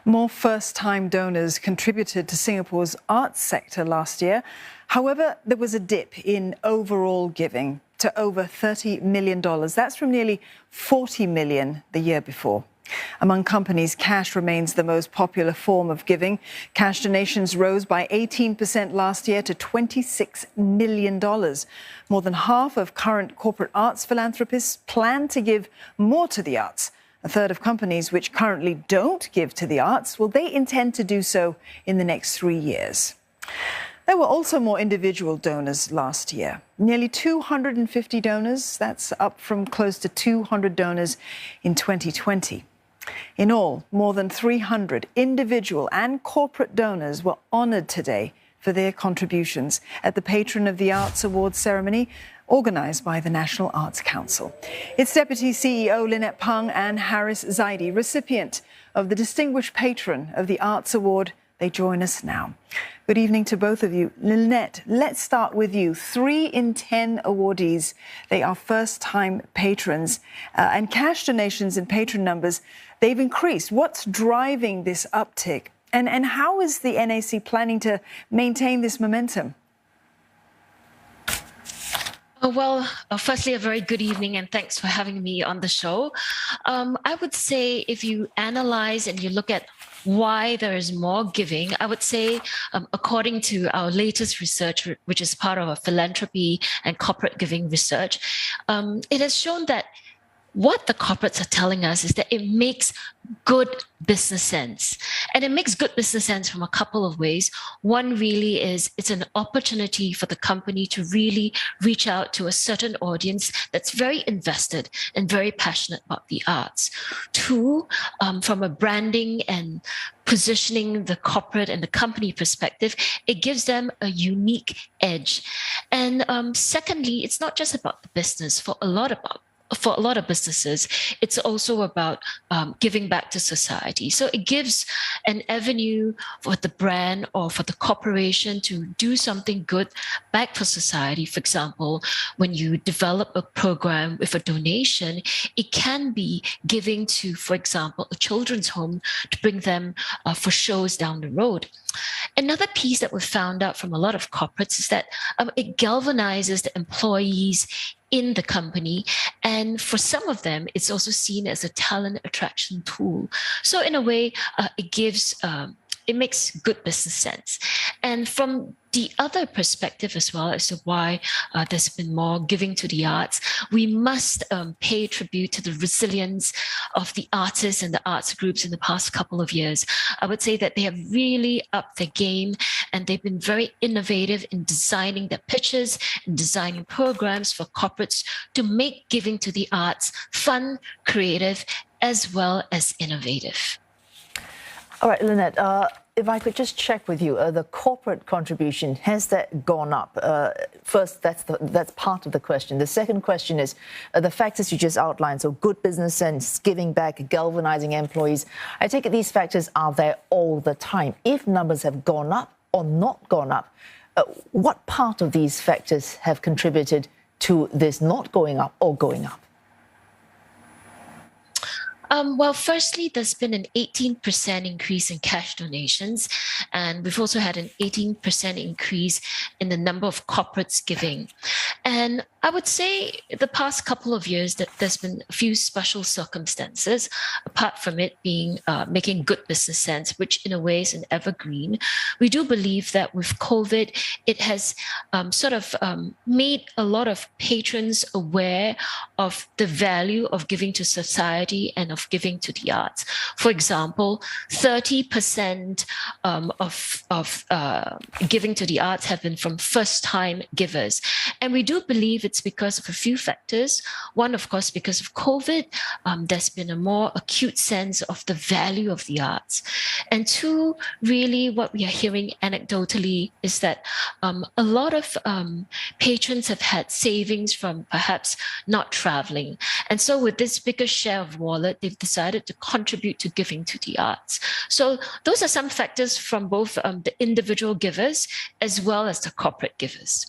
More first-time donors contributed to Singapore's arts sector last year. However, there was a dip in overall giving to over $30 million. That's from nearly $40 million the year before. Among companies, cash remains the most popular form of giving. Cash donations rose by 18% last year to $26 million. More than half of current corporate arts philanthropists plan to give more to the arts. A third of companies which currently don't give to the arts, well, they intend to do so in the next 3 years. There were also more individual donors last year. Nearly 250 donors. That's up from close to 200 donors in 2020. In all, more than 300 individual and corporate donors were honoured today for their contributions at the Patron of the Arts Awards ceremony organised by the National Arts Council. Its Deputy CEO Lynette Pang and Haris Zaidi, recipient of the Distinguished Patron of the Arts Award, they join us now. Good evening to both of you. Lynette, let's start with you. 3 in 10 awardees, they are first-time patrons, and cash donations and patron numbers, they've increased. What's driving this uptick? And how is the NAC planning to maintain this momentum? Well, firstly, a very good evening and thanks for having me on the show. I would say if you analyze and you look at why there is more giving, I would say, according to our latest research, which is part of our philanthropy and corporate giving research, it has shown that what the corporates are telling us is that it makes good business sense. And it makes good business sense from a couple of ways. One really is it's an opportunity for the company to really reach out to a certain audience that's very invested and very passionate about the arts. 2, from a branding and positioning the corporate and the company perspective, it gives them a unique edge. And secondly, it's not just about the business. For a lot of businesses, it's also about giving back to society. So it gives an avenue for the brand or for the corporation to do something good back for society. For example, when you develop a program with a donation, it can be giving to, for example, a children's home to bring them for shows down the road. Another piece that we found out from a lot of corporates is that it galvanizes the employees in the company. And for some of them, it's also seen as a talent attraction tool. So in a way, it makes good business sense. And from the other perspective as well as to why there's been more giving to the arts, we must pay tribute to the resilience of the artists and the arts groups in the past couple of years. I would say that they have really upped their game and they've been very innovative in designing their pitches and designing programs for corporates to make giving to the arts fun, creative, as well as innovative. All right, Lynette, if I could just check with you, the corporate contribution, has that gone up? First, that's part of the question. The second question is the factors you just outlined, so good business sense, giving back, galvanizing employees. I take it these factors are there all the time. If numbers have gone up or not gone up, what part of these factors have contributed to this not going up or going up? Well, firstly, there's been an 18% increase in cash donations, and we've also had an 18% increase in the number of corporates giving. And I would say the past couple of years that there's been a few special circumstances, apart from it being making good business sense, which in a way is an evergreen. We do believe that with COVID, it has made a lot of patrons aware of the value of giving to society and of giving to the arts. For example, 30% of giving to the arts have been from first-time givers. And we do believe it's because of a few factors. One, of course, because of COVID, there's been a more acute sense of the value of the arts. And 2, really what we are hearing anecdotally is that a lot of patrons have had savings from perhaps not traveling. And so with this bigger share of wallet, they've decided to contribute to giving to the arts. So those are some factors from both the individual givers as well as the corporate givers.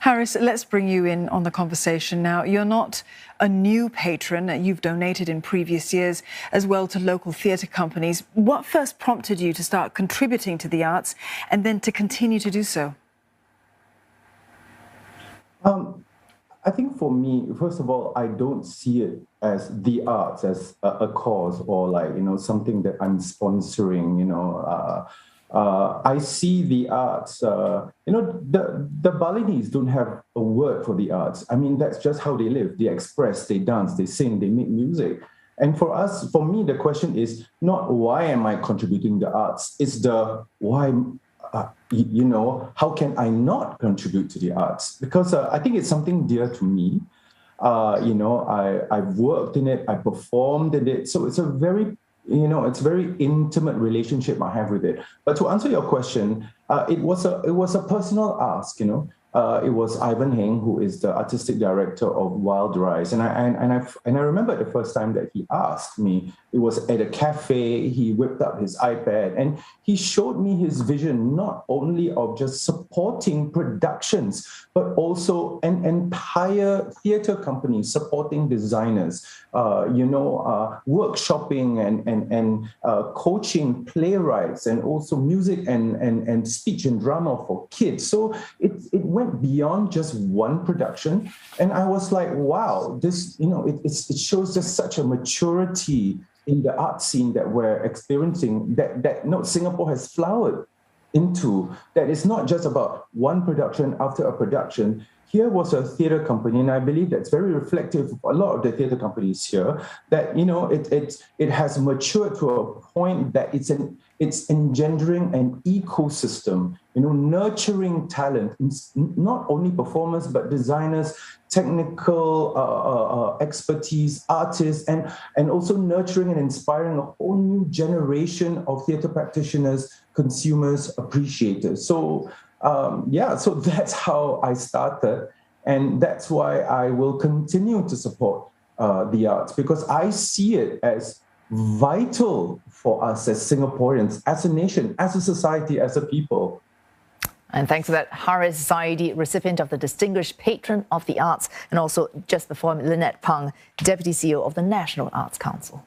Harris, let's bring you in on the conversation now. You're not a new patron. You've donated in previous years as well to local theatre companies. What first prompted you to start contributing to the arts and then to continue to do so? I think for me, first of all, I don't see it as the arts as a cause or something that I'm sponsoring, I see the arts, the Balinese don't have a word for the arts. I mean, that's just how they live. They express, they dance, they sing, they make music. And for me, the question is not why am I contributing to the arts? It's the why, how can I not contribute to the arts? Because I think it's something dear to me. I've worked in it, I performed in it. So it's a very intimate relationship I have with it. But to answer your question, it was a personal ask, It was Ivan Heng, who is the artistic director of Wild Rise. And I remember the first time that he asked me, it was at a cafe, he whipped up his iPad and he showed me his vision, not only of just supporting productions, but also an entire theatre company supporting designers, workshopping and coaching playwrights and also music and speech and drama for kids. So it went beyond just one production. And I was like, wow, this, it shows just such a maturity in the art scene that we're experiencing that Singapore has flowered into, that it's not just about one production after a production. Here was a theatre company, and I believe that's very reflective of a lot of the theatre companies here, that, it has matured to a point that it's engendering an ecosystem, nurturing talent, not only performers, but designers, technical expertise, artists, and also nurturing and inspiring a whole new generation of theatre practitioners, consumers, appreciators. So so that's how I started. And that's why I will continue to support the arts, because I see it as vital for us as Singaporeans, as a nation, as a society, as a people. And thanks for that, Haris Zaidi, recipient of the Distinguished Patron of the Arts, and also just before him, Lynette Pang, Deputy CEO of the National Arts Council.